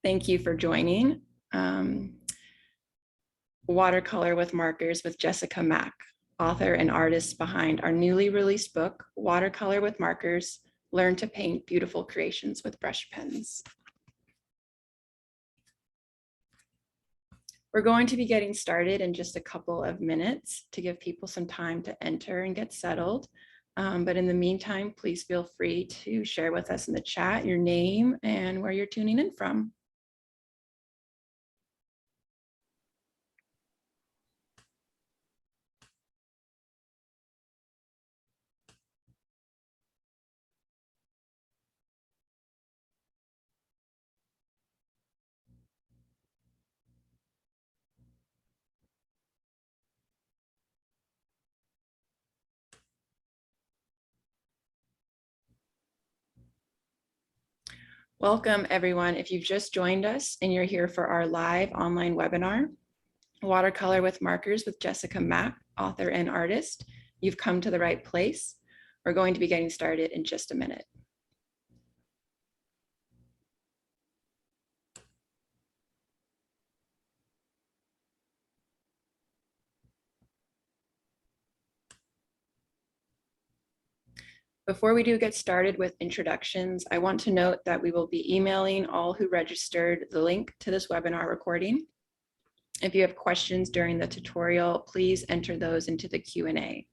Thank you for joining Watercolor with Markers with Jessica Mack, author and artist behind our newly released book, Watercolor with Markers, Learn to Paint Beautiful Creations with Brush Pens. We're going to be getting started in just a couple of minutes to give people some time to enter and get settled. But in the meantime, please feel free to share with us in the chat your name and where you're tuning in from. Welcome, everyone. If you've just joined us and you're here for our live online webinar, Watercolor with Markers with Jessica Mack, author and artist, you've come to the right place. We're going to be getting started in just a minute. Before we do get started with introductions, I want to note that we will be emailing all who registered the link to this webinar recording. If you have questions during the tutorial, please enter those into the Q&A.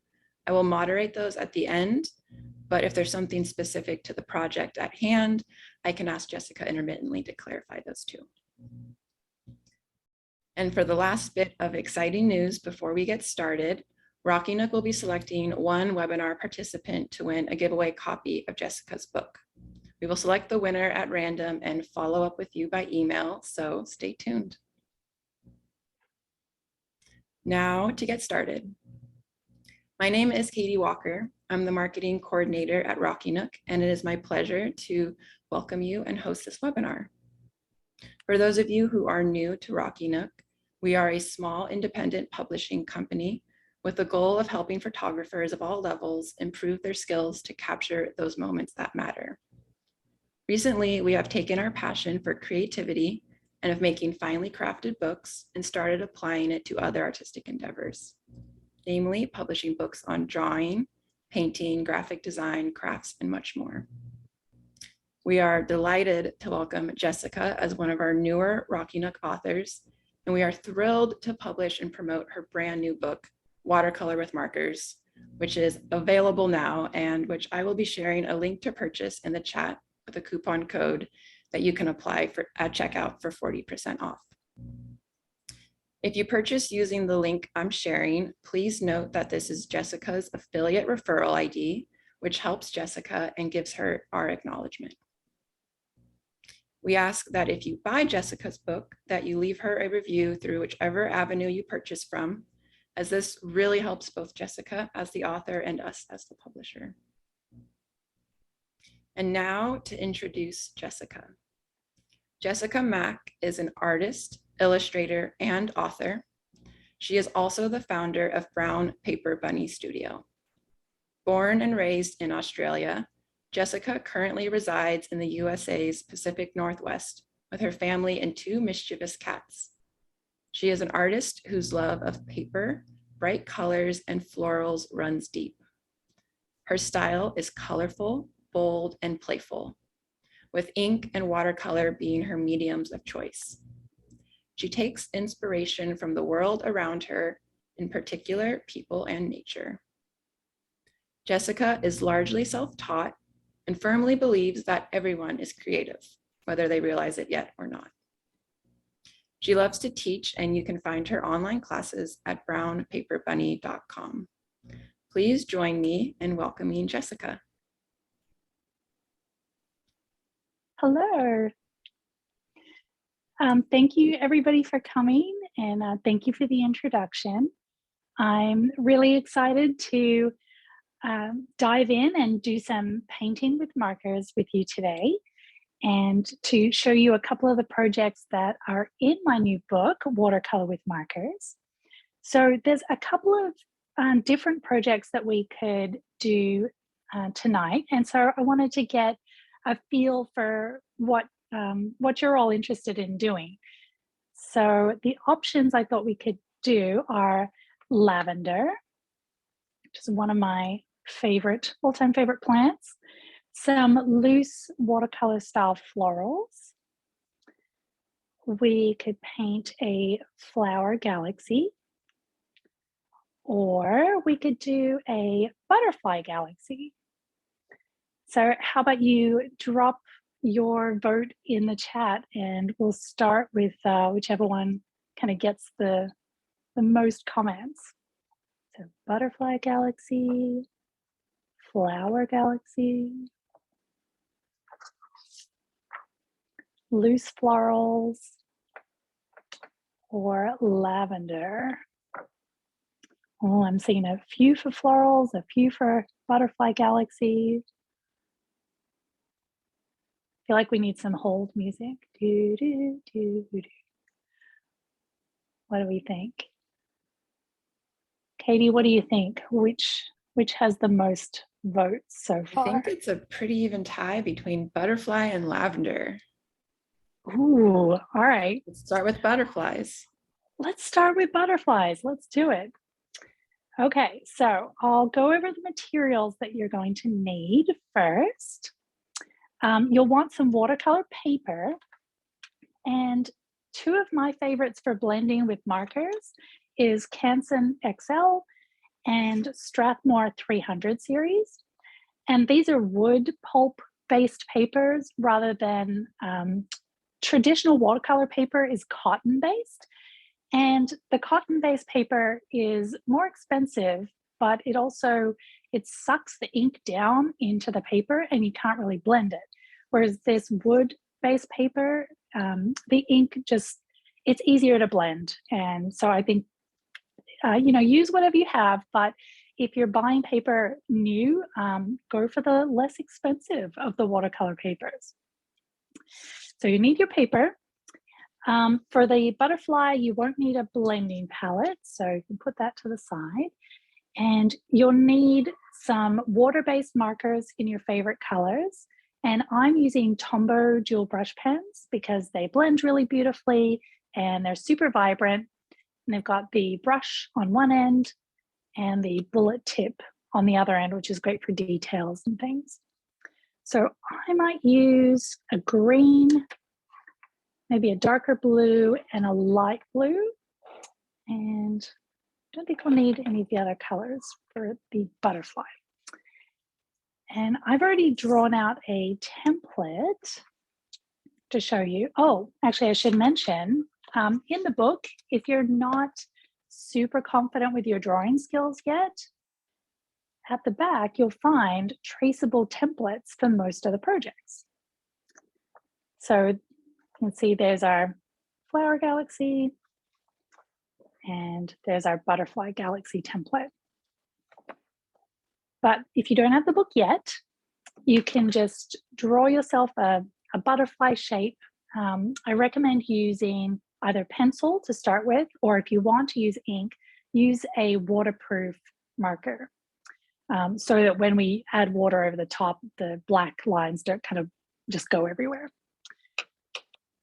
I will moderate those at the end, but if there's something specific to the project at hand, I can ask Jessica intermittently to clarify those too. And for the last bit of exciting news before we get started, Rocky Nook will be selecting one webinar participant to win a giveaway copy of Jessica's book. We will select the winner at random and follow up with you by email, so stay tuned. Now to get started. My name is Katie Walker. I'm the marketing coordinator at Rocky Nook, and it is my pleasure to welcome you and host this webinar. For those of you who are new to Rocky Nook, we are a small independent publishing company with the goal of helping photographers of all levels improve their skills to capture those moments that matter. Recently, we have taken our passion for creativity and of making finely crafted books and started applying it to other artistic endeavors, namely publishing books on drawing, painting, graphic design, crafts, and much more. We are delighted to welcome Jessica as one of our newer Rocky Nook authors, and we are thrilled to publish and promote her brand new book, Watercolor with Markers, which is available now and which I will be sharing a link to purchase in the chat with a coupon code that you can apply for at checkout for 40% off. If you purchase using the link I'm sharing, please note that this is Jessica's affiliate referral ID, which helps Jessica and gives her our acknowledgement. We ask that if you buy Jessica's book, that you leave her a review through whichever avenue you purchase from, as this really helps both Jessica as the author and us as the publisher. And now to introduce Jessica. Jessica Mack is an artist, illustrator, and author. She is also the founder of Brown Paper Bunny Studio. Born and raised in Australia, Jessica currently resides in the USA's Pacific Northwest with her family and two mischievous cats. She is an artist whose love of paper, bright colors, and florals runs deep. Her style is colorful, bold, and playful, with ink and watercolor being her mediums of choice. She takes inspiration from the world around her, in particular, people and nature. Jessica is largely self-taught and firmly believes that everyone is creative, whether they realize it yet or not. She loves to teach, and you can find her online classes at brownpaperbunny.com. Please join me in welcoming Jessica. Hello. Thank you everybody for coming, and thank you for the introduction. I'm really excited to dive in and do some painting with markers with you today, and to show you a couple of the projects that are in my new book, Watercolor with Markers. So there's a couple of different projects that we could do tonight, and so I wanted to get a feel for what what you're all interested in doing. So the options I thought we could do are lavender, which is one of my all-time favorite plants, some loose watercolor style florals. We could paint a flower galaxy, or we could do a butterfly galaxy. So how about you drop your vote in the chat, and we'll start with whichever one kind of gets the most comments. So butterfly galaxy, flower galaxy, loose florals, or lavender. Oh, I'm seeing a few for florals, a few for butterfly galaxy. I feel like we need some hold music. Do, do, do, do. What do we think? Katie, what do you think? Which has the most votes so I far? think it's a pretty even tie between butterfly and lavender. Ooh, all right. Let's start with butterflies. Let's start with butterflies. Let's do it. Okay, so I'll go over the materials that you're going to need first. You'll want some watercolor paper, and two of my favorites for blending with markers is Canson XL and Strathmore 300 series. And these are wood pulp based papers rather than traditional watercolor paper is cotton based. And the cotton based paper is more expensive, but it sucks the ink down into the paper and you can't really blend it. Whereas this wood based paper, the ink it's easier to blend. And so I think, use whatever you have, but if you're buying paper new, go for the less expensive of the watercolor papers. So you need your paper. For the butterfly, you won't need a blending palette, so you can put that to the side. And you'll need some water-based markers in your favorite colors. And I'm using Tombow dual brush pens because they blend really beautifully and they're super vibrant. And they've got the brush on one end and the bullet tip on the other end, which is great for details and things. So I might use a green, maybe a darker blue and a light blue. And I don't think we'll need any of the other colors for the butterfly. And I've already drawn out a template to show you. Oh, actually, I should mention, in the book, if you're not super confident with your drawing skills yet, at the back, you'll find traceable templates for most of the projects. So you can see there's our flower galaxy and there's our butterfly galaxy template. But if you don't have the book yet, you can just draw yourself a butterfly shape. I recommend using either pencil to start with, or if you want to use ink, use a waterproof marker. So that when we add water over the top, the black lines don't kind of just go everywhere.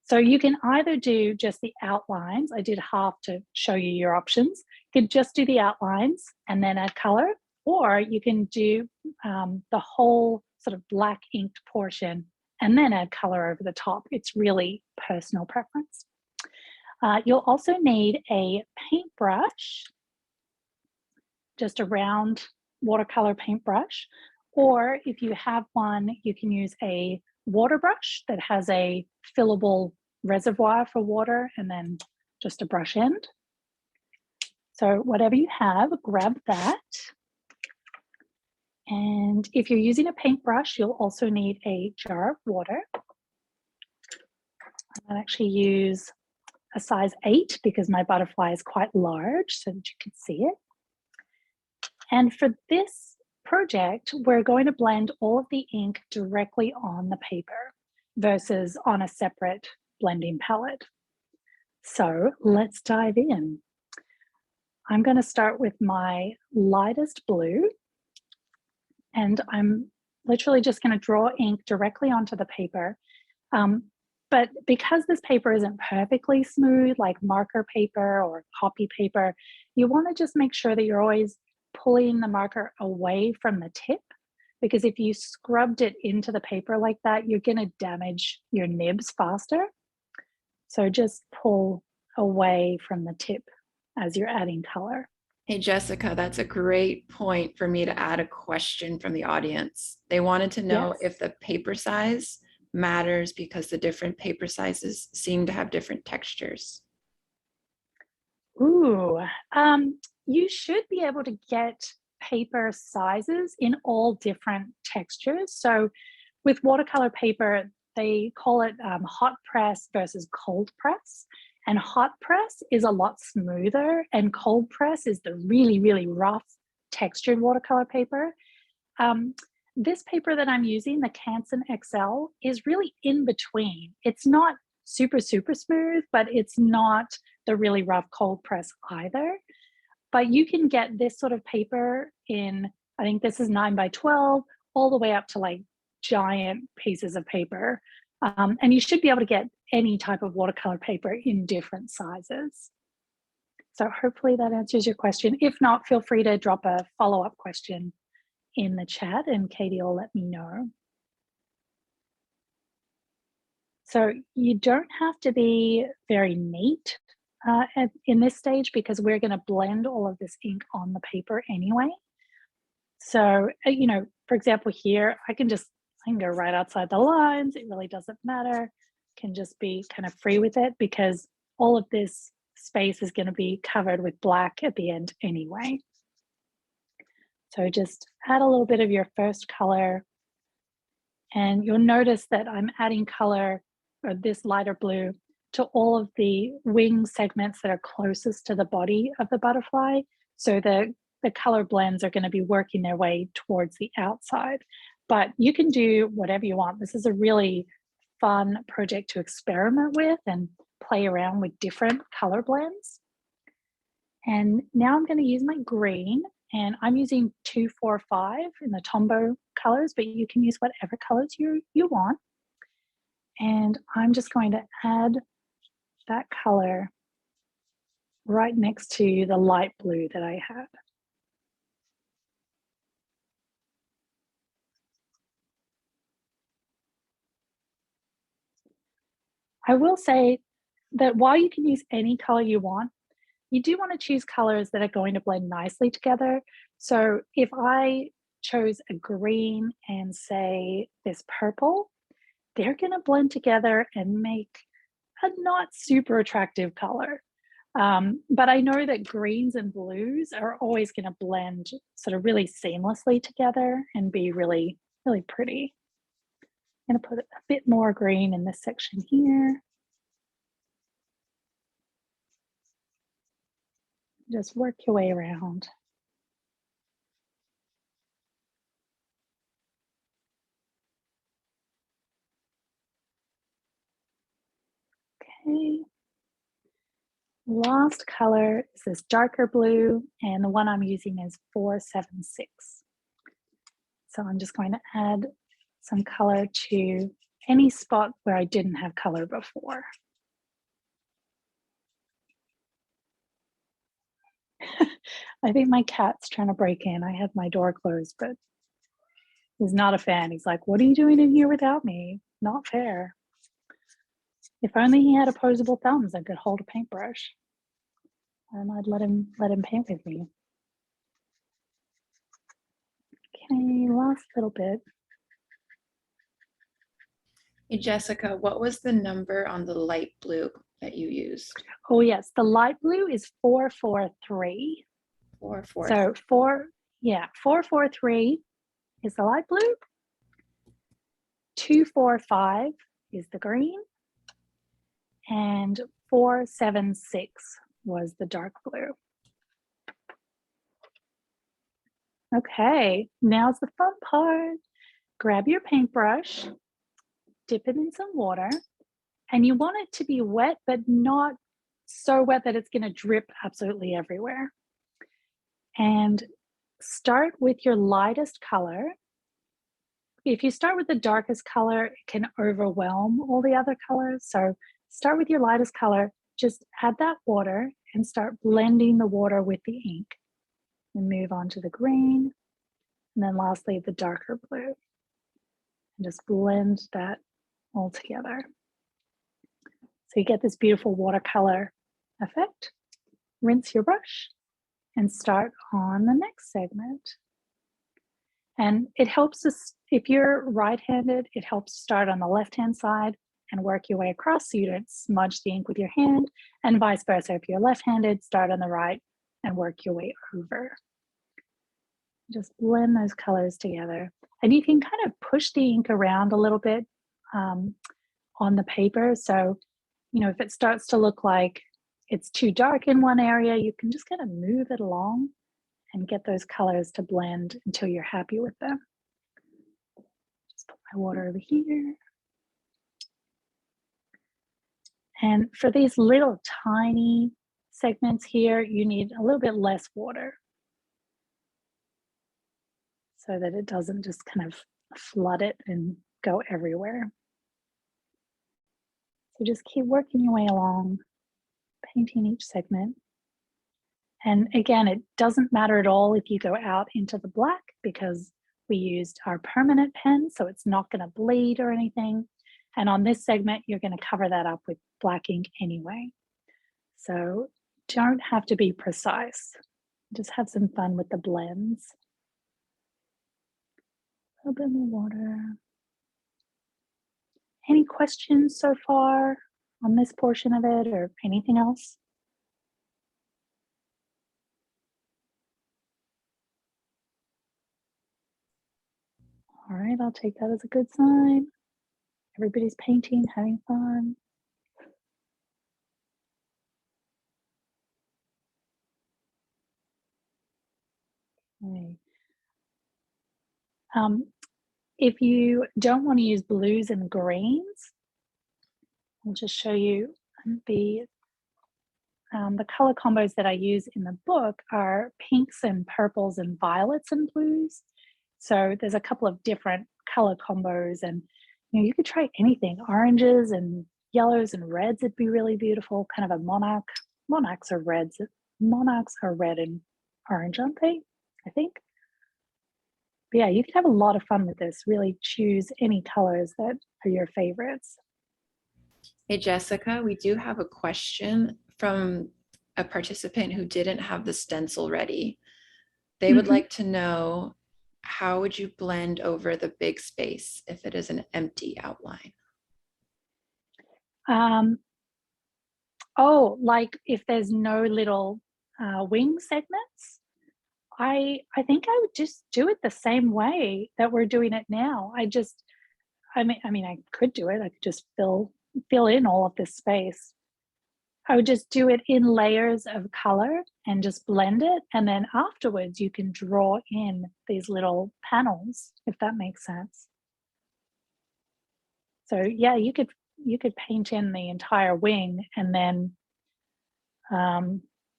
So you can either do just the outlines. I did half to show you your options. You could just do the outlines and then add color, or you can do the whole sort of black inked portion and then add color over the top. It's really personal preference. You'll also need a paintbrush, just a round watercolor paintbrush, or if you have one, you can use a water brush that has a fillable reservoir for water and then just a brush end. So whatever you have, grab that. And if you're using a paintbrush, you'll also need a jar of water. I'll actually use a size 8 because my butterfly is quite large so that you can see it. And for this project, we're going to blend all of the ink directly on the paper versus on a separate blending palette. So let's dive in. I'm going to start with my lightest blue, and I'm literally just going to draw ink directly onto the paper. But because this paper isn't perfectly smooth, like marker paper or copy paper, you want to just make sure that you're always pulling the marker away from the tip, because if you scrubbed it into the paper like that, you're going to damage your nibs faster. So just pull away from the tip as you're adding color. Hey, Jessica, that's a great point for me to add a question from the audience. They wanted to know Yes. if the paper size matters because the different paper sizes seem to have different textures. Ooh, you should be able to get paper sizes in all different textures. So with watercolor paper, they call it hot press versus cold press. And hot press is a lot smoother, and cold press is the really, really rough textured watercolor paper. Um, this paper that I'm using, the Canson XL, is really in between. It's not super, super smooth, but it's not the really rough cold press either. But you can get this sort of paper in, I think this is 9x12, all the way up to like giant pieces of paper. And you should be able to get any type of watercolor paper in different sizes. So hopefully that answers your question. If not, feel free to drop a follow-up question in the chat and Katie will let me know. So you don't have to be very neat in this stage because we're going to blend all of this ink on the paper anyway. So, for example, here, I can go right outside the lines. It really doesn't matter. Can just be kind of free with it because all of this space is going to be covered with black at the end anyway. So just add a little bit of your first color. And you'll notice that I'm adding color, or this lighter blue, to all of the wing segments that are closest to the body of the butterfly. So the color blends are going to be working their way towards the outside. But you can do whatever you want. This is a really fun project to experiment with and play around with different color blends. And now I'm going to use my green, and I'm using 245 in the Tombow colors, but you can use whatever colors you want. And I'm just going to add that color right next to the light blue that I had. I will say that while you can use any color you want, you do want to choose colors that are going to blend nicely together. So if I chose a green and say this purple, they're going to blend together and make a not super attractive color. But I know that greens and blues are always going to blend sort of really seamlessly together and be really, really pretty. I'm going to put a bit more green in this section here. Just work your way around. Okay. Last color is this darker blue, and the one I'm using is 476. So I'm just going to add some color to any spot where I didn't have color before. I think my cat's trying to break in. I have my door closed, but he's not a fan. He's like, "What are you doing in here without me? Not fair." If only he had opposable thumbs and could hold a paintbrush, and I'd let him paint with me. Okay, last little bit. Hey, Jessica, what was the number on the light blue that you used? Oh yes, the light blue is 443. 443. So 443 is the light blue. 245 is the green. And 476 was the dark blue. Okay, now's the fun part. Grab your paintbrush, dip it in some water, and you want it to be wet, but not so wet that it's going to drip absolutely everywhere. And start with your lightest color. if you start with the darkest color, it can overwhelm all the other colors. So start with your lightest color, just add that water and start blending the water with the ink. And move on to the green, and then lastly, the darker blue. And just blend that all together. So you get this beautiful watercolor effect. Rinse your brush and start on the next segment. And it helps us, if you're right-handed, it helps start on the left-hand side and work your way across so you don't smudge the ink with your hand, and vice versa. If you're left-handed, start on the right and work your way over. Just blend those colors together. And you can kind of push the ink around a little bit on the paper. So, you know, if it starts to look like it's too dark in one area, you can just kind of move it along and get those colors to blend until you're happy with them. Just put my water over here. And for these little tiny segments here, you need a little bit less water so that it doesn't just kind of flood it and go everywhere. So just keep working your way along, painting each segment. And again, it doesn't matter at all if you go out into the black because we used our permanent pen, so it's not going to bleed or anything. And on this segment, you're going to cover that up with black ink anyway. So don't have to be precise. Just have some fun with the blends. A little bit more water. Any questions so far on this portion of it or anything else? All right, I'll take that as a good sign. Everybody's painting, having fun. Okay. If you don't want to use blues and greens, I'll just show you the color combos that I use in the book are pinks and purples and violets and blues. So there's a couple of different color combos, and you know, you could try anything. Oranges and yellows and reds would be really beautiful. Kind of a monarch. Monarchs are reds. Monarchs are red and orange, aren't they? I think. But yeah, you can have a lot of fun with this. Really choose any colors that are your favorites. Hey, Jessica, we do have a question from a participant who didn't have the stencil ready. They would like to know, how would you blend over the big space if it is an empty outline? Oh, like if there's no little wing segments? I think I would just do it the same way that we're doing it now. I mean, I could do it. I could just fill in all of this space. I would just do it in layers of color and just blend it. And then afterwards you can draw in these little panels, if that makes sense. So yeah, you could paint in the entire wing and then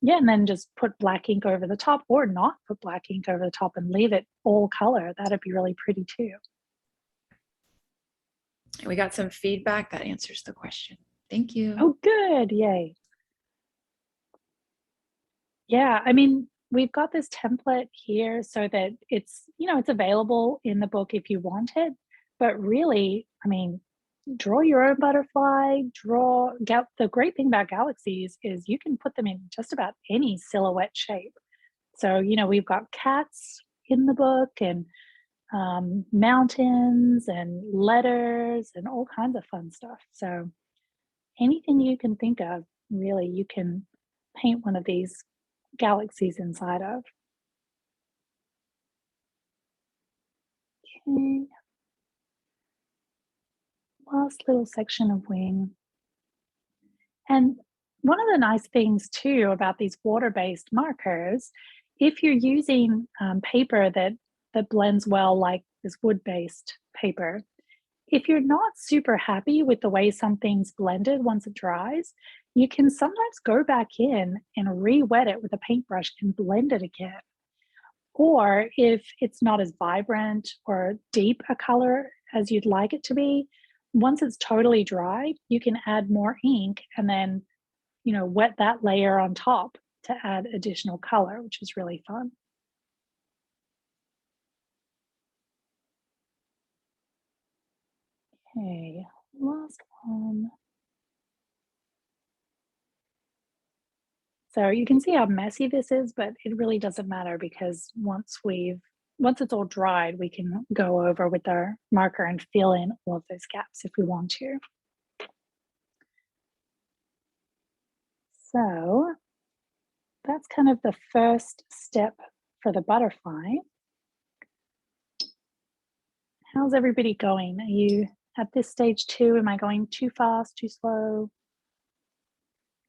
yeah, and then just put black ink over the top, or not put black ink over the top and leave it all color. That'd be really pretty too. We got some feedback that answers the question. Thank you. Oh, good. Yay. Yeah, I mean, we've got this template here so that it's, you know, it's available in the book if you want it. But really, I mean, draw your own butterfly, the great thing about galaxies is you can put them in just about any silhouette shape. So, you know, we've got cats in the book and mountains and letters and all kinds of fun stuff. So anything you can think of, really, you can paint one of these galaxies inside of. Okay. Last little section of wing. And one of the nice things too about these water-based markers, if you're using paper that blends well, like this wood-based paper, if you're not super happy with the way something's blended once it dries, you can sometimes go back in and re-wet it with a paintbrush and blend it again. Or if it's not as vibrant or deep a color as you'd like it to be, once it's totally dried, you can add more ink and then, wet that layer on top to add additional color, which is really fun. Okay, last one. So you can see how messy this is, but it really doesn't matter because once it's all dried, we can go over with our marker and fill in all of those gaps if we want to. So that's kind of the first step for the butterfly. How's everybody going? Are you at this stage too? Am I going too fast, too slow?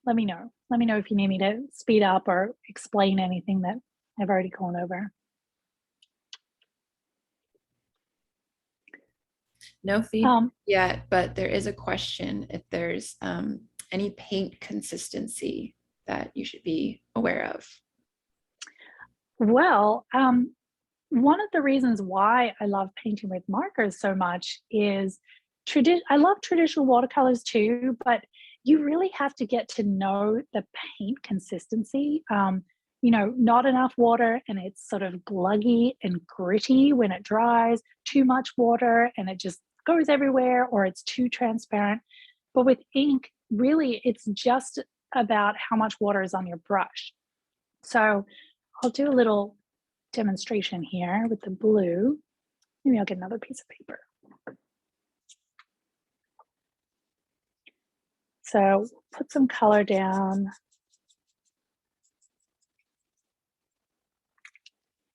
Let me know. Let me know if you need me to speed up or explain anything that I've already gone over. No feedback yet, but there is a question if there's any paint consistency that you should be aware of. Well, one of the reasons why I love painting with markers so much is I love traditional watercolors too, but you really have to get to know the paint consistency. Not enough water and it's sort of gluggy and gritty when it dries, too much water and it just goes everywhere, or it's too transparent. But with ink, really, it's just about how much water is on your brush. So I'll do a little demonstration here with the blue. Maybe I'll get another piece of paper. So put some color down.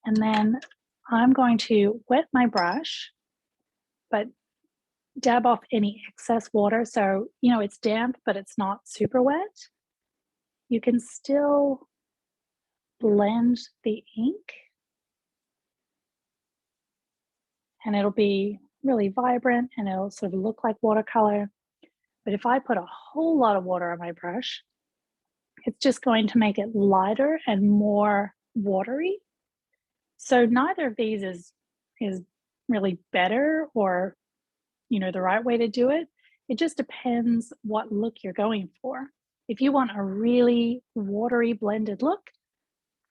And then I'm going to wet my brush, but dab off any excess water. So, it's damp, but it's not super wet. You can still blend the ink and it'll be really vibrant and it'll sort of look like watercolor. But if I put a whole lot of water on my brush, it's just going to make it lighter and more watery. So neither of these is really better or the right way to do it. It just depends what look you're going for. If you want a really watery blended look,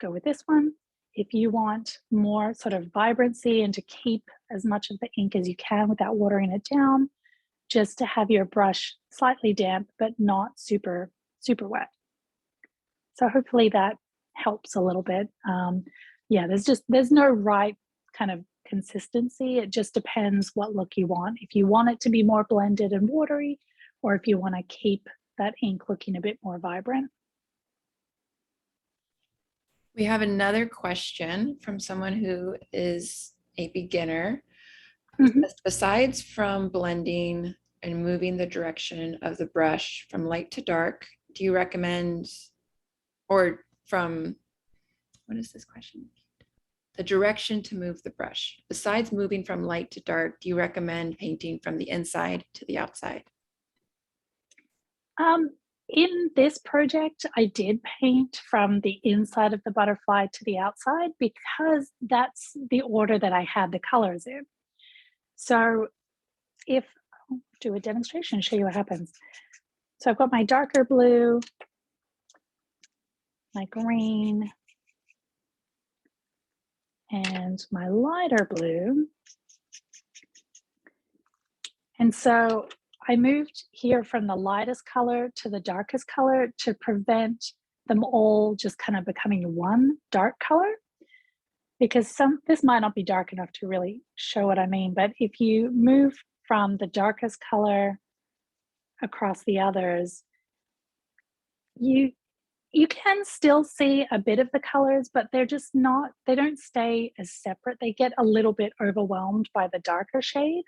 go with this one. If you want more sort of vibrancy and to keep as much of the ink as you can without watering it down, just to have your brush slightly damp but not super, super wet. So hopefully that helps a little bit. There's no right kind of consistency. It just depends what look you want. If you want it to be more blended and watery, or if you want to keep that ink looking a bit more vibrant. We have another question from someone who is a beginner. Besides from blending and moving the direction of the brush from light to dark, do you recommend, or from, what is this question? The direction to move the brush. Besides moving from light to dark, do you recommend painting from the inside to the outside? In this project, I did paint from the inside of the butterfly to the outside because that's the order that I had the colors in. So if I'll do a demonstration and show you what happens. So I've got my darker blue, my green, and my lighter blue. And so I moved here from the lightest color to the darkest color to prevent them all just kind of becoming one dark color. Because this might not be dark enough to really show what I mean, but if you move from the darkest color across the others, you can still see a bit of the colors, but they don't stay as separate. They get a little bit overwhelmed by the darker shade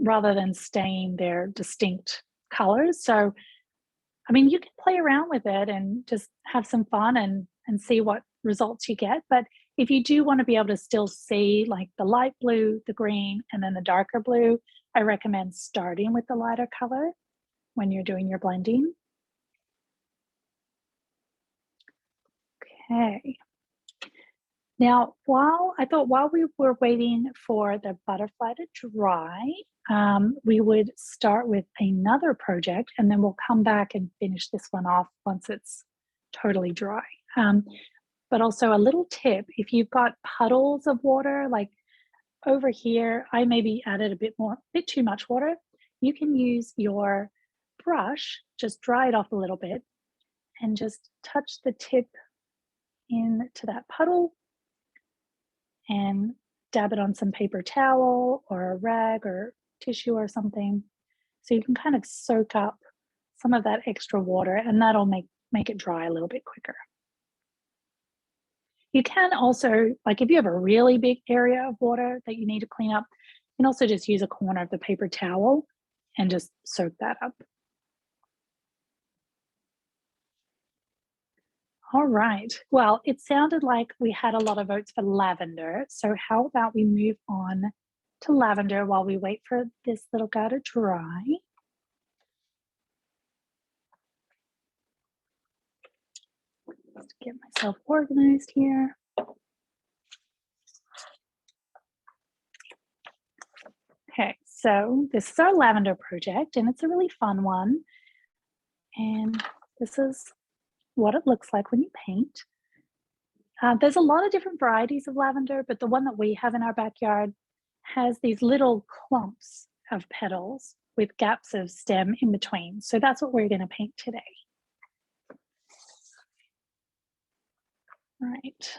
rather than staying their distinct colors. So, I mean, you can play around with it and just have some fun and see what results you get. But if you do want to be able to still see like the light blue, the green, and then the darker blue, I recommend starting with the lighter color when you're doing your blending. Okay. Now, while we were waiting for the butterfly to dry, we would start with another project and then we'll come back and finish this one off once it's totally dry. But also a little tip, if you've got puddles of water, like over here, I maybe added a bit too much water. You can use your brush, just dry it off a little bit and just touch the tip into that puddle and dab it on some paper towel or a rag or tissue or something. So you can kind of soak up some of that extra water and that'll make it dry a little bit quicker. You can also, like if you have a really big area of water that you need to clean up, you can also just use a corner of the paper towel and just soak that up. All right, well, it sounded like we had a lot of votes for lavender. So how about we move on to lavender while we wait for this little guy to dry. Just get myself organized here. Okay, so this is our lavender project and it's a really fun one. And this is what it looks like when you paint. There's a lot of different varieties of lavender, but the one that we have in our backyard has these little clumps of petals with gaps of stem in between. So that's what we're going to paint today. All right.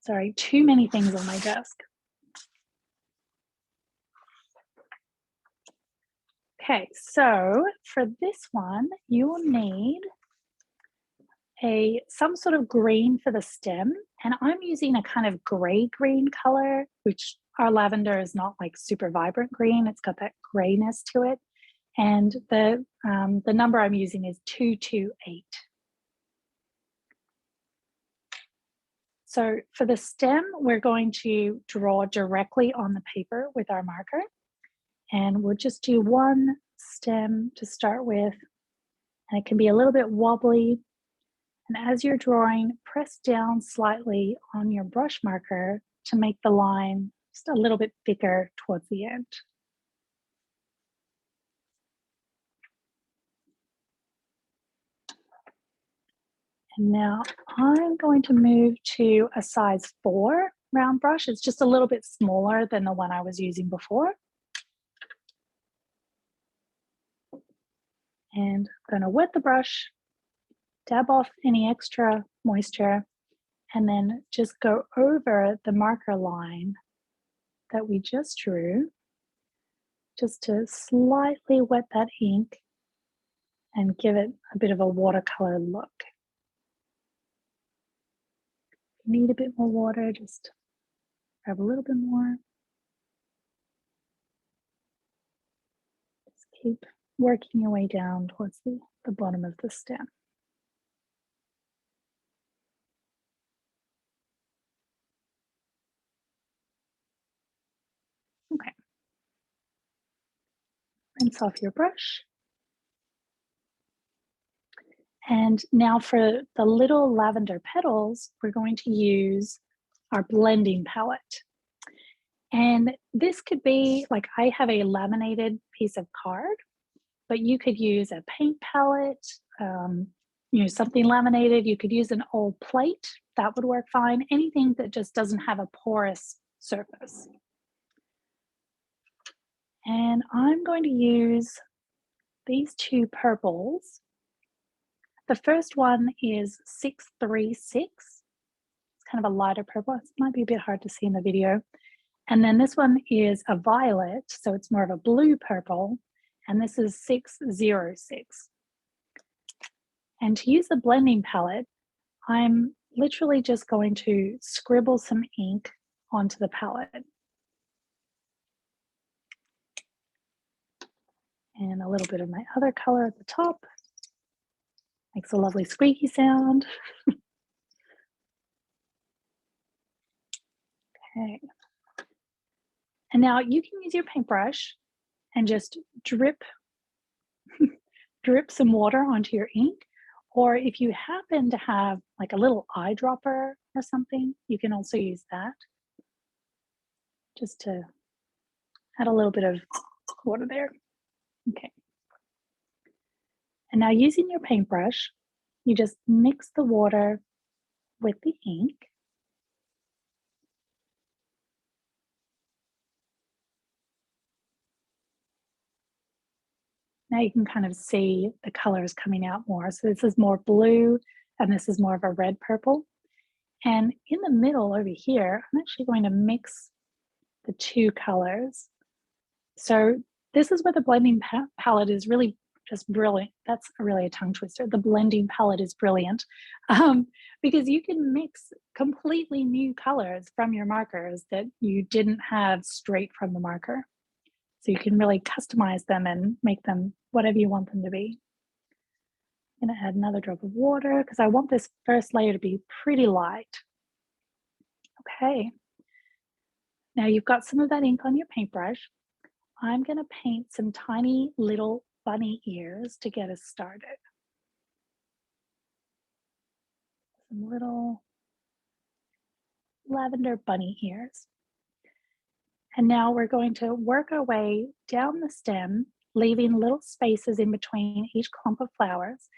Sorry, too many things on my desk. Okay, so for this one, you will need some sort of green for the stem, and I'm using a kind of gray-green color, which our lavender is not like super vibrant green. It's got that grayness to it, and the number I'm using is 228. So for the stem, we're going to draw directly on the paper with our marker, and we'll just do one stem to start with, and it can be a little bit wobbly. And as you're drawing, press down slightly on your brush marker to make the line just a little bit thicker towards the end. And now I'm going to move to a size 4 round brush. It's just a little bit smaller than the one I was using before. And I'm going to wet the brush, dab off any extra moisture, and then just go over the marker line that we just drew, just to slightly wet that ink and give it a bit of a watercolor look. If you need a bit more water, just grab a little bit more. Just keep working your way down towards the bottom of the stem. Okay. Rinse off your brush. And now for the little lavender petals, we're going to use our blending palette. And this could be, like, I have a laminated piece of card, but you could use a paint palette, something laminated. You could use an old plate, that would work fine. Anything that just doesn't have a porous surface. And I'm going to use these two purples. The first one is 636. It's kind of a lighter purple. It might be a bit hard to see in the video. And then this one is a violet, so it's more of a blue purple. And this is 606. And to use the blending palette, I'm literally just going to scribble some ink onto the palette. And a little bit of my other color at the top. Makes a lovely squeaky sound. Okay. And now you can use your paintbrush and just drip some water onto your ink. Or if you happen to have like a little eyedropper or something, you can also use that just to add a little bit of water there. Okay. And now using your paintbrush, you just mix the water with the ink. Now you can kind of see the colors coming out more. So this is more blue and this is more of a red purple. And in the middle over here, I'm actually going to mix the two colors. So this is where the blending palette is really just brilliant. That's really a tongue twister. The blending palette is brilliant because you can mix completely new colors from your markers that you didn't have straight from the marker. So you can really customize them and make them whatever you want them to be. I'm going to add another drop of water because I want this first layer to be pretty light. Okay. Now you've got some of that ink on your paintbrush. I'm going to paint some tiny little bunny ears to get us started. Some little lavender bunny ears. And now we're going to work our way down the stem, leaving little spaces in between each clump of flowers.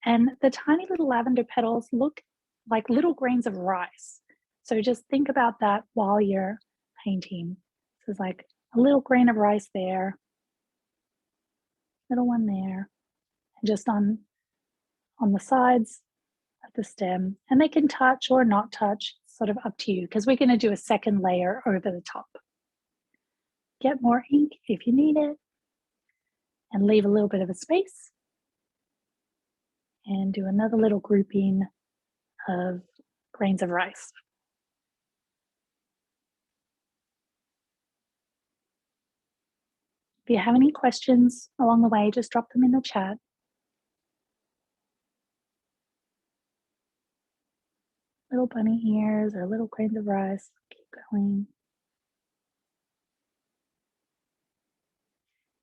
And the tiny little lavender petals look like little grains of rice. So just think about that while you're painting. This is like a little grain of rice there, little one there, and just on the sides of the stem. And they can touch or not touch, sort of up to you, because we're going to do a second layer over the top. Get more ink if you need it, and leave a little bit of a space, and do another little grouping of grains of rice. If you have any questions along the way, just drop them in the chat. Little bunny ears or little grains of rice. Keep going.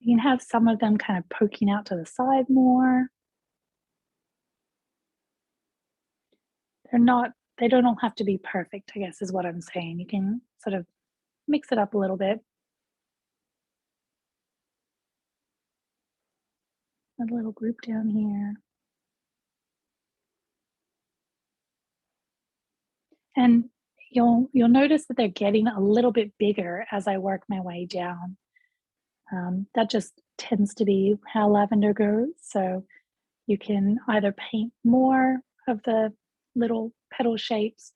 You can have some of them kind of poking out to the side more. They don't all have to be perfect, I guess is what I'm saying. You can sort of mix it up a little bit. A little group down here. And you'll notice that they're getting a little bit bigger as I work my way down. That just tends to be how lavender goes. So you can either paint more of the little petal shapes,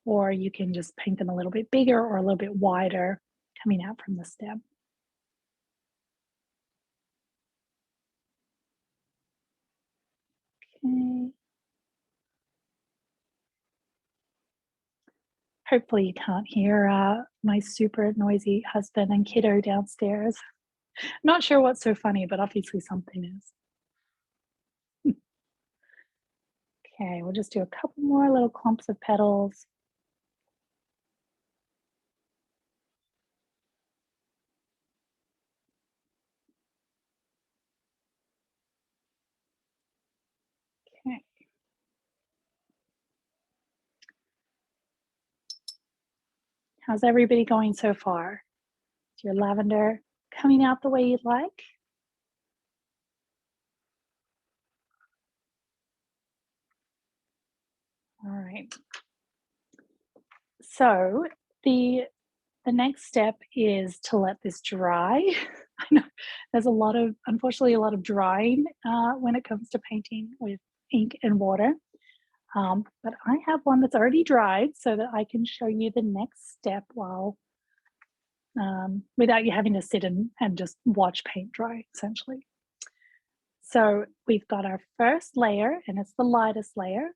or you can just paint them a little bit bigger or a little bit wider coming out from the stem. Okay. Hopefully you can't hear my super noisy husband and kiddo downstairs. Not sure what's so funny, but obviously something is. Okay, we'll just do a couple more little clumps of petals. Okay. How's everybody going so far? Is your lavender coming out the way you'd like? All right. So the next step is to let this dry. I know there's unfortunately, a lot of drying when it comes to painting with ink and water. But I have one that's already dried so that I can show you the next step while without you having to sit and just watch paint dry, essentially. So we've got our first layer, and it's the lightest layer.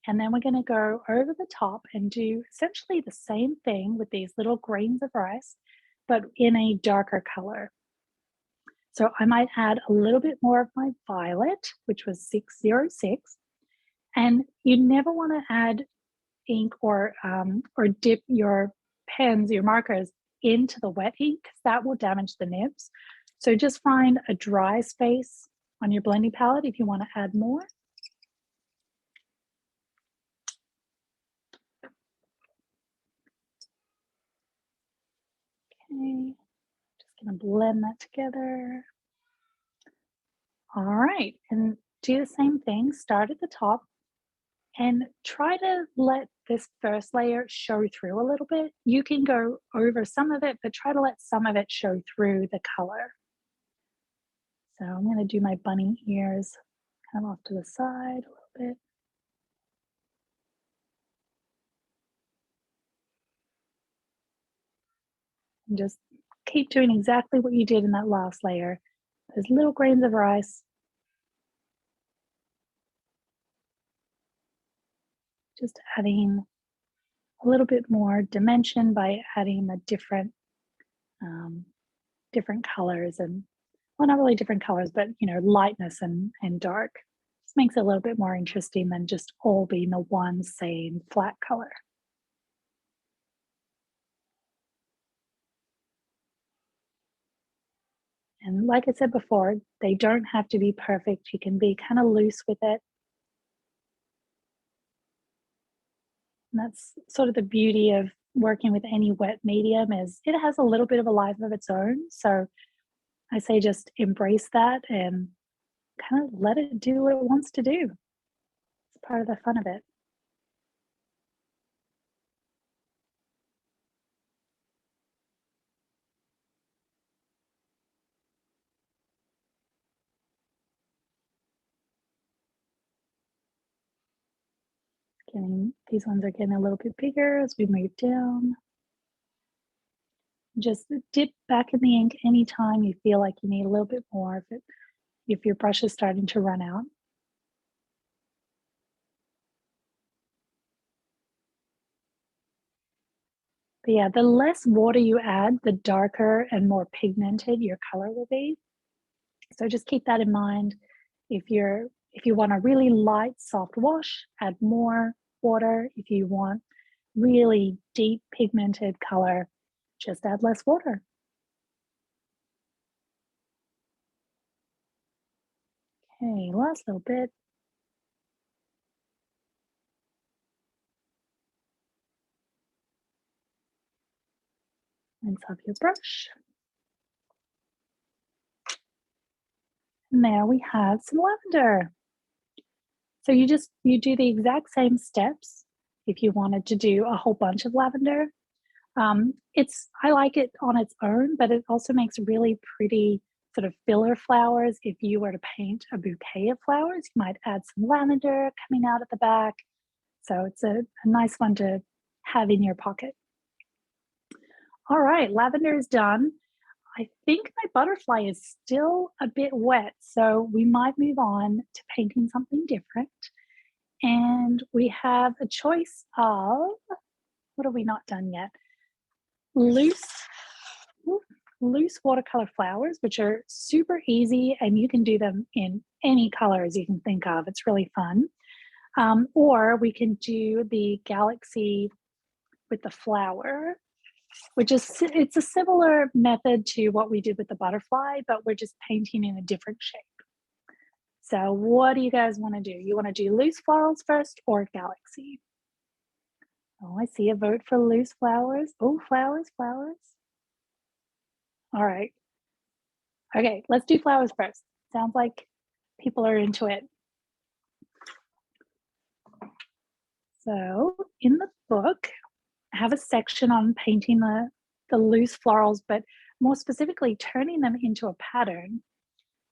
And then we're going to go over the top and do essentially the same thing with these little grains of rice, but in a darker color. So I might add a little bit more of my violet, which was 606. And you never want to add ink or dip your pens, your markers, into the wet ink, because that will damage the nibs. So just find a dry space on your blending palette if you want to add more. Gonna blend that together. All right, and do the same thing. Start at the top and try to let this first layer show through a little bit. You can go over some of it, but try to let some of it show through the color. So I'm going to do my bunny ears kind of off to the side a little bit. And just keep doing exactly what you did in that last layer. Those little grains of rice. Just adding a little bit more dimension by adding the um, different colors and, well, not really different colors, but lightness and dark. Just makes it a little bit more interesting than just all being the one same flat color. And like I said before, they don't have to be perfect. You can be kind of loose with it. And that's sort of the beauty of working with any wet medium is it has a little bit of a life of its own. So I say just embrace that and kind of let it do what it wants to do. It's part of the fun of it. These ones are getting a little bit bigger as we move down. Just dip back in the ink anytime you feel like you need a little bit more if your brush is starting to run out. But yeah, the less water you add, the darker and more pigmented your color will be. So just keep that in mind. If you want a really light, soft wash, add more water. If you want really deep pigmented color, just add less water. Okay, last little bit. Rinse off your brush. And there we have some lavender. So you do the exact same steps if you wanted to do a whole bunch of lavender. I like it on its own, but it also makes really pretty sort of filler flowers. If you were to paint a bouquet of flowers, you might add some lavender coming out at the back. So it's a nice one to have in your pocket. All right, lavender is done. I think my butterfly is still a bit wet, so we might move on to painting something different. And we have a choice of, what have we not done yet? Loose watercolor flowers, which are super easy and you can do them in any colors you can think of. It's really fun. Or we can do the galaxy with the flower, it's a similar method to what we did with the butterfly, but we're just painting in a different shape. So what do you guys want to do? You want to do loose florals first or galaxy? Oh, I see a vote for loose flowers. Oh, flowers. All right. Okay, let's do flowers first. Sounds like people are into it. So in the book, I have a section on painting the loose florals, but more specifically turning them into a pattern.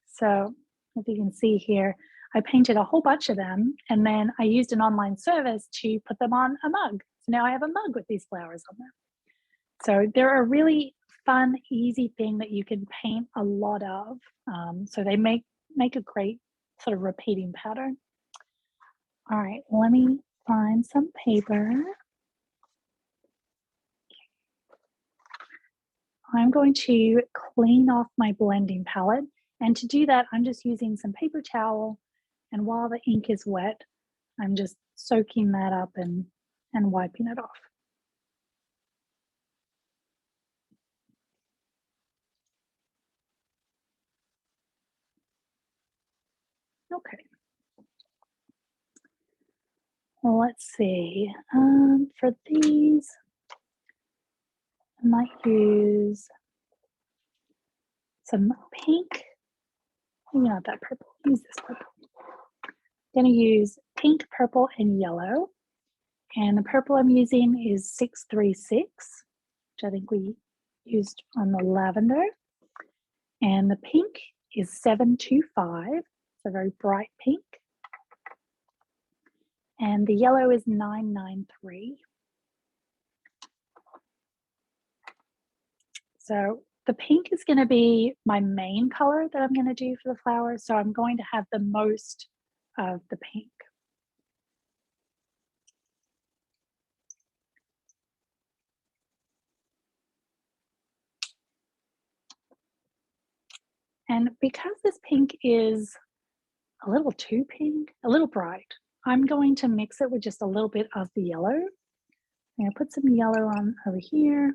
So if you can see here, I painted a whole bunch of them and then I used an online service to put them on a mug. So now I have a mug with these flowers on them. So they're a really fun, easy thing that you can paint a lot of. So they make a great sort of repeating pattern. All right, let me find some paper. I'm going to clean off my blending palette. And to do that, I'm just using some paper towel. And while the ink is wet, I'm just soaking that up and wiping it off. Okay. Well, let's see. For these, I might use some pink. Maybe not that purple. Use this purple. I'm going to use pink, purple, and yellow. And the purple I'm using is 636, which I think we used on the lavender. And the pink is 725. It's a very bright pink. And the yellow is 993. So the pink is going to be my main color that I'm going to do for the flower. So I'm going to have the most of the pink. And because this pink is a little too pink, a little bright, I'm going to mix it with just a little bit of the yellow. I'm going to put some yellow on over here.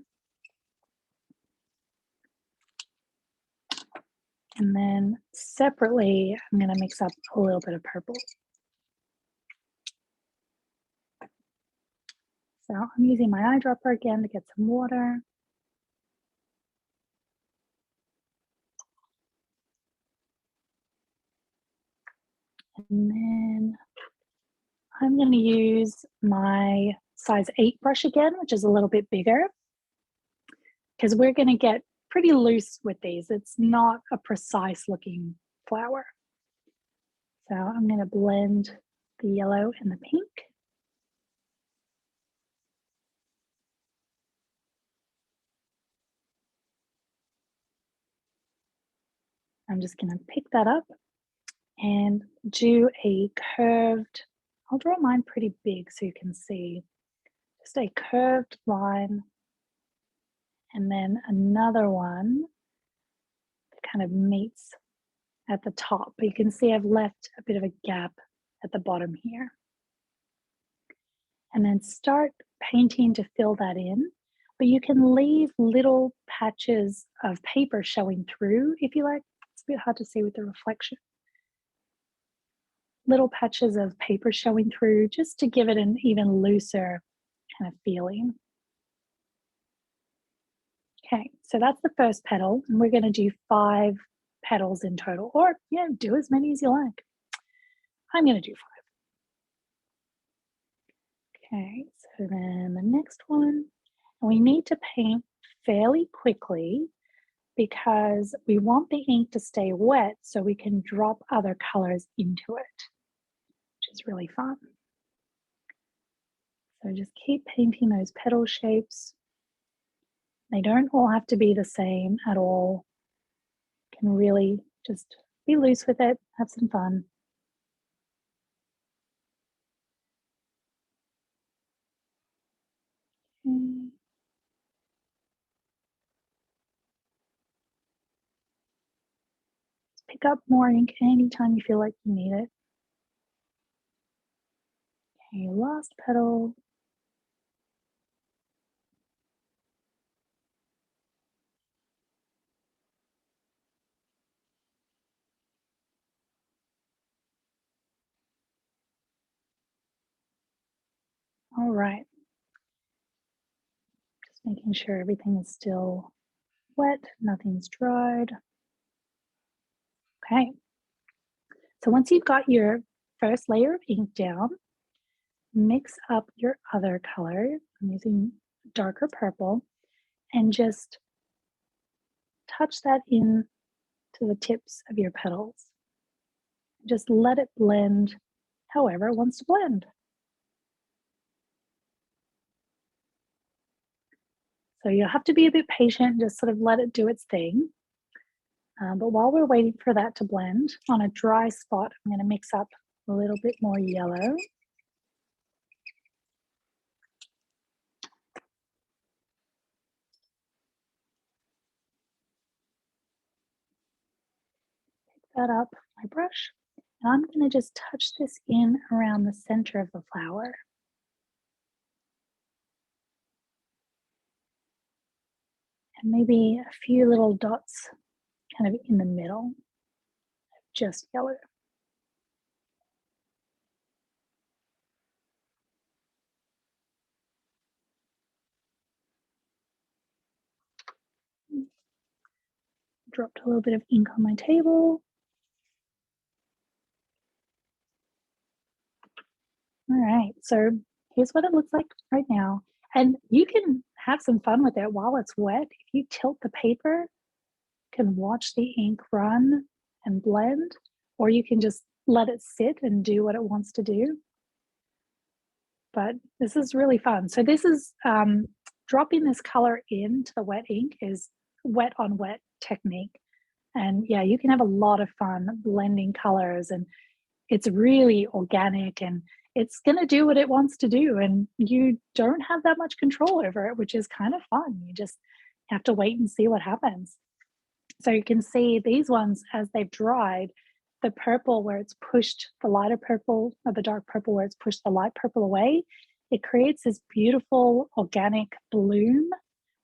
And then separately, I'm going to mix up a little bit of purple. So I'm using my eyedropper again to get some water. And then I'm going to use my size 8 brush again, which is a little bit bigger, because we're going to get pretty loose with these. It's not a precise looking flower. So I'm going to blend the yellow and the pink. I'm just going to pick that up and do a curved, I'll draw mine pretty big so you can see, just a curved line, and then another one that kind of meets at the top, but you can see I've left a bit of a gap at the bottom here. And then start painting to fill that in, but you can leave little patches of paper showing through if you like. It's a bit hard to see with the reflection. Little patches of paper showing through just to give it an even looser kind of feeling. Okay, so that's the first petal, and we're going to do 5 petals in total, or do as many as you like. I'm going to do 5. Okay, so then the next one, we need to paint fairly quickly because we want the ink to stay wet so we can drop other colors into it, which is really fun. So just keep painting those petal shapes. They don't all have to be the same at all. You can really just be loose with it, have some fun. Okay. Just pick up more ink anytime you feel like you need it. Okay, last petal. All right. Just making sure everything is still wet, nothing's dried. Okay. So once you've got your first layer of ink down, mix up your other color. I'm using darker purple, and just touch that in to the tips of your petals. Just let it blend however it wants to blend. So you'll have to be a bit patient, just sort of let it do its thing. But while we're waiting for that to blend, on a dry spot, I'm going to mix up a little bit more yellow. Pick that up with my brush, and I'm going to just touch this in around the center of the flower. And maybe a few little dots kind of in the middle, just yellow. Dropped a little bit of ink on my table. All right, so here's what it looks like right now. And you can have some fun with it while it's wet. If you tilt the paper, you can watch the ink run and blend, or you can just let it sit and do what it wants to do. But this is really fun. So this is dropping this color into the wet ink is wet on wet technique. And yeah, you can have a lot of fun blending colors, and it's really organic and it's going to do what it wants to do. And you don't have that much control over it, which is kind of fun. You just have to wait and see what happens. So you can see these ones as they've dried, the purple where it's pushed the lighter purple, or the dark purple where it's pushed the light purple away, it creates this beautiful organic bloom,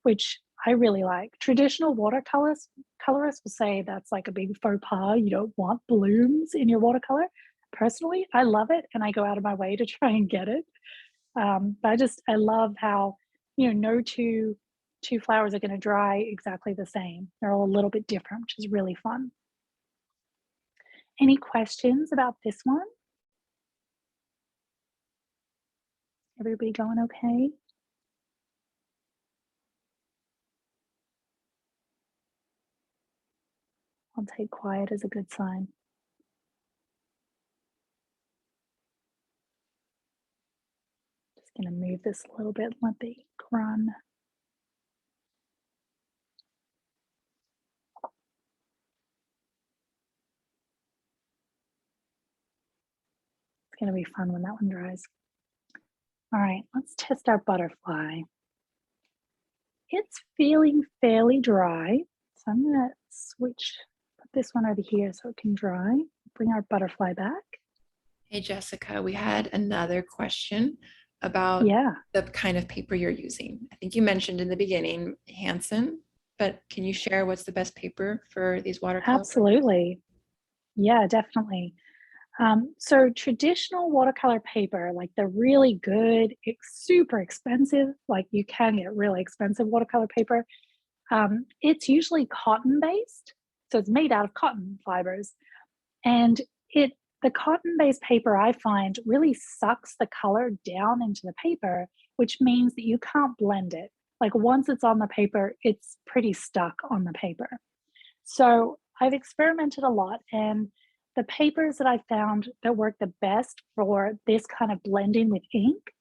which I really like. Traditional watercolorists will say that's like a big faux pas. You don't want blooms in your watercolor. Personally, I love it and I go out of my way to try and get it. But I love how, no two flowers are going to dry exactly the same. They're all a little bit different, which is really fun. Any questions about this one? Everybody going okay? I'll take quiet as a good sign. Just going to move this a little bit, let the ink run. It's going to be fun when that one dries. All right, let's test our butterfly. It's feeling fairly dry, so I'm going to put this one over here so it can dry. Bring our butterfly back. Hey, Jessica, we had another question about the kind of paper you're using. I think you mentioned in the beginning Hansen, but can you share what's the best paper for these watercolors? Absolutely. Yeah, definitely. So traditional watercolor paper, like the really good, super expensive, like you can get really expensive watercolor paper. It's usually cotton based. So it's made out of cotton fibers. And the cotton based paper I find really sucks the color down into the paper, which means that you can't blend it. Like once it's on the paper, it's pretty stuck on the paper. So I've experimented a lot, and the papers that I found that work the best for this kind of blending with ink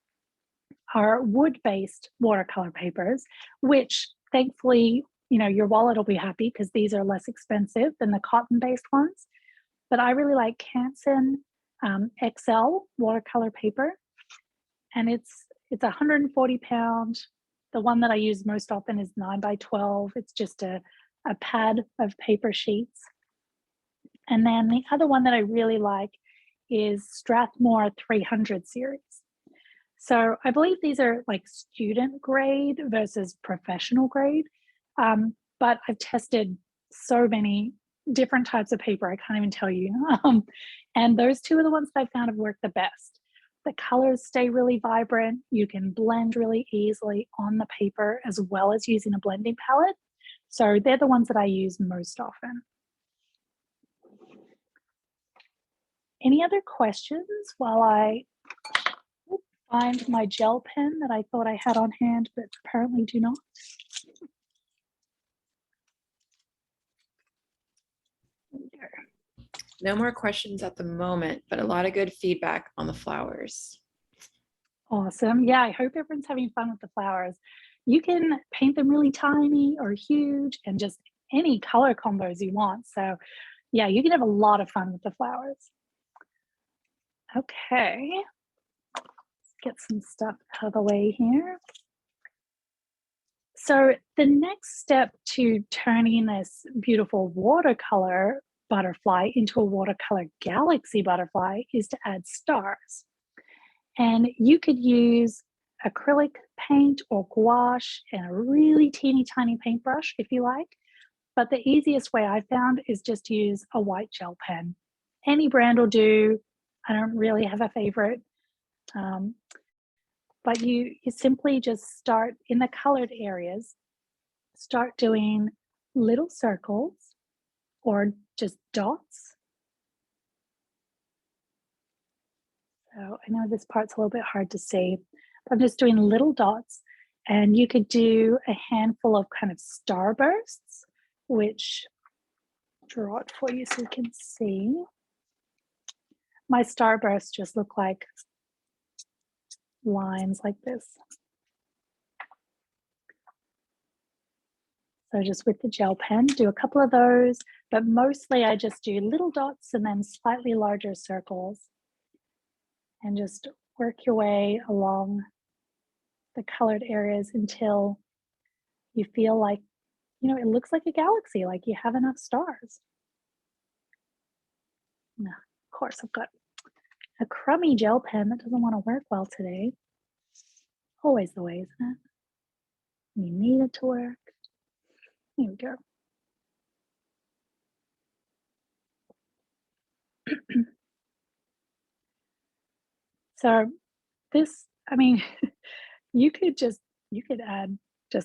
are wood-based watercolor papers, which thankfully, your wallet will be happy because these are less expensive than the cotton-based ones. But I really like Canson XL watercolor paper, and it's 140 pound. The one that I use most often is 9 by 12. It's just a pad of paper sheets. And then the other one that I really like is Strathmore 300 series. So I believe these are like student grade versus professional grade. But I've tested so many different types of paper, I can't even tell you. And those two are the ones that I found have worked the best. The colors stay really vibrant. You can blend really easily on the paper as well as using a blending palette. So they're the ones that I use most often. Any other questions while I find my gel pen that I thought I had on hand, but apparently do not? No more questions at the moment, but a lot of good feedback on the flowers. Awesome. Yeah, I hope everyone's having fun with the flowers. You can paint them really tiny or huge and just any color combos you want. So yeah, you can have a lot of fun with the flowers. Okay, let's get some stuff out of the way here. So the next step to turning this beautiful watercolor butterfly into a watercolor galaxy butterfly is to add stars. And you could use acrylic paint or gouache and a really teeny tiny paintbrush if you like. But the easiest way I found is just to use a white gel pen. Any brand will do. I don't really have a favorite. But you simply just start in the colored areas, start doing little circles or just dots? So I know this part's a little bit hard to see, but I'm just doing little dots, and you could do a handful of kind of starbursts, which I'll draw it for you so you can see. My starbursts just look like lines like this. So just with the gel pen, do a couple of those, but mostly I just do little dots and then slightly larger circles. And just work your way along the colored areas until you feel like, you know, it looks like a galaxy, like you have enough stars. Now, of course, I've got a crummy gel pen that doesn't want to work well today. Always the way, isn't it? You need it to work. Here we go. So this, I mean, you could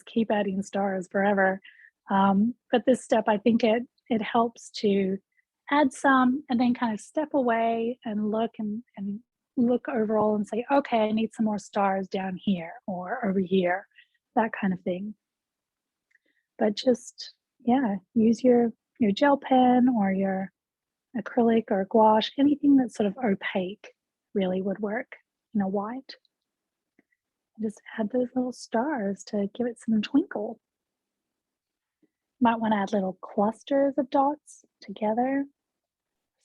keep adding stars forever. But this step, I think it helps to add some and then kind of step away and look overall and say, okay, I need some more stars down here or over here, that kind of thing. But just, yeah, use your gel pen or your acrylic or gouache, anything that's sort of opaque really would work, white. Just add those little stars to give it some twinkle. Might want to add little clusters of dots together,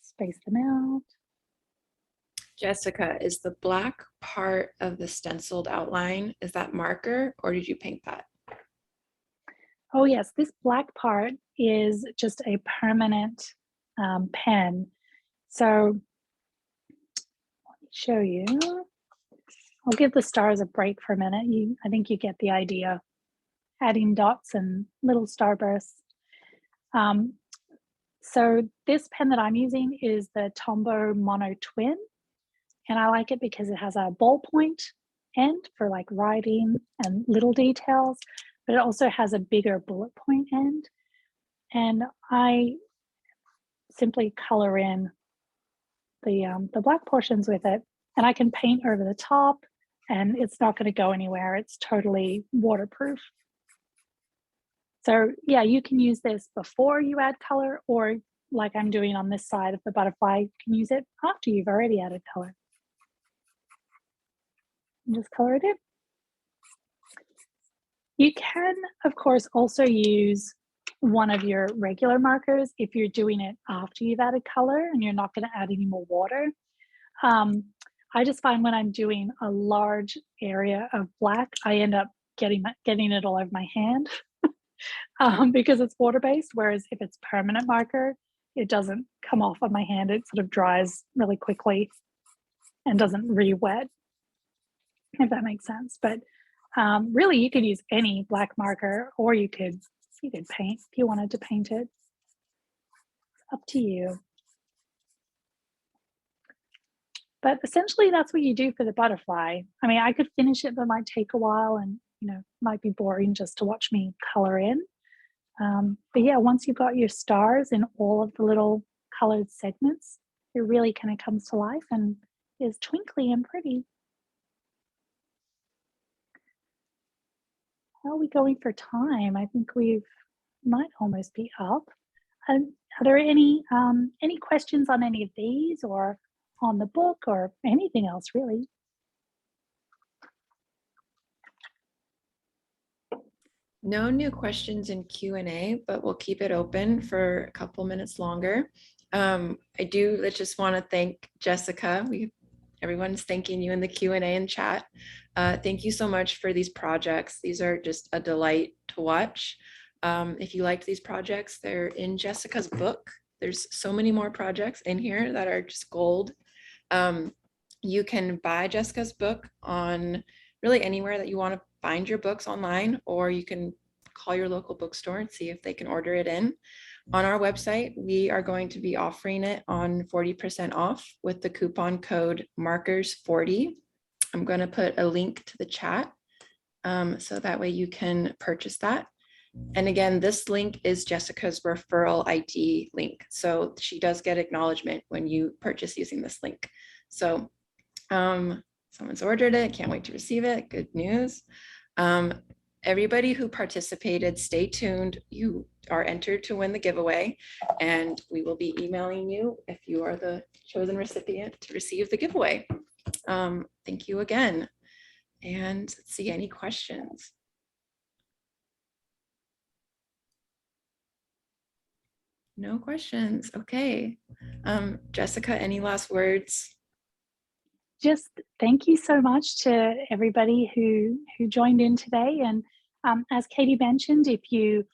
space them out. Jessica, is the black part of the stenciled outline, is that marker or did you paint that? Oh yes, this black part is just a permanent pen. So let me show you. I'll give the stars a break for a minute. I think you get the idea. Adding dots and little starbursts. So this pen that I'm using is the Tombow Mono Twin, and I like it because it has a ballpoint end for like writing and little details, but it also has a bigger bullet point end. And I simply color in the black portions with it, and I can paint over the top, and it's not going to go anywhere. It's totally waterproof. So yeah, you can use this before you add color, or like I'm doing on this side of the butterfly, you can use it after you've already added color. And just color it in. You can, of course, also use one of your regular markers if you're doing it after you've added color and you're not going to add any more water. I just find when I'm doing a large area of black, I end up getting it all over my hand because it's water-based, whereas if it's permanent marker, it doesn't come off on my hand. It sort of dries really quickly and doesn't re-wet, if that makes sense. But really, you could use any black marker, or you could paint if you wanted to paint it. It's up to you. But essentially, that's what you do for the butterfly. I mean, I could finish it, but it might take a while, and might be boring just to watch me color in. But yeah, once you've got your stars in all of the little colored segments, it really kind of comes to life and is twinkly and pretty. How are we going for time? I think we might almost be up. Are there any questions on any of these, or on the book, or anything else really? No new questions in Q&A, but we'll keep it open for a couple minutes longer. I just want to thank Jessica. Everyone's thanking you in the Q&A and chat. Thank you so much for these projects. These are just a delight to watch. If you liked these projects, they're in Jessica's book. There's so many more projects in here that are just gold. You can buy Jessica's book on really anywhere that you want to find your books online, or you can call your local bookstore and see if they can order it in. On our website, we are going to be offering it on 40% off with the coupon code markers40. I'm going to put a link to the chat so that way you can purchase that. And again, this link is Jessica's referral ID link. So she does get acknowledgement when you purchase using this link. So someone's ordered it, can't wait to receive it, good news. Everybody who participated, stay tuned. You are entered to win the giveaway, and we will be emailing you if you are the chosen recipient to receive the giveaway. Thank you again. And let's see, any questions? No questions. Okay. Jessica, any last words? Just thank you so much to everybody who joined in today. And as Katie mentioned, if you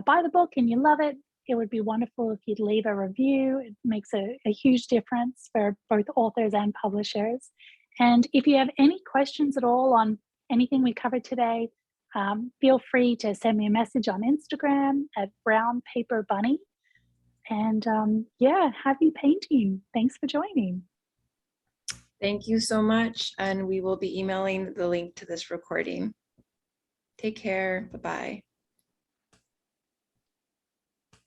buy the book and you love it, it would be wonderful if you'd leave a review. It makes a huge difference for both authors and publishers. And if you have any questions at all on anything we covered today, feel free to send me a message on Instagram at Brown Paper Bunny. And yeah, happy painting. Thanks for joining. Thank you so much. And we will be emailing the link to this recording. Take care. Bye-bye.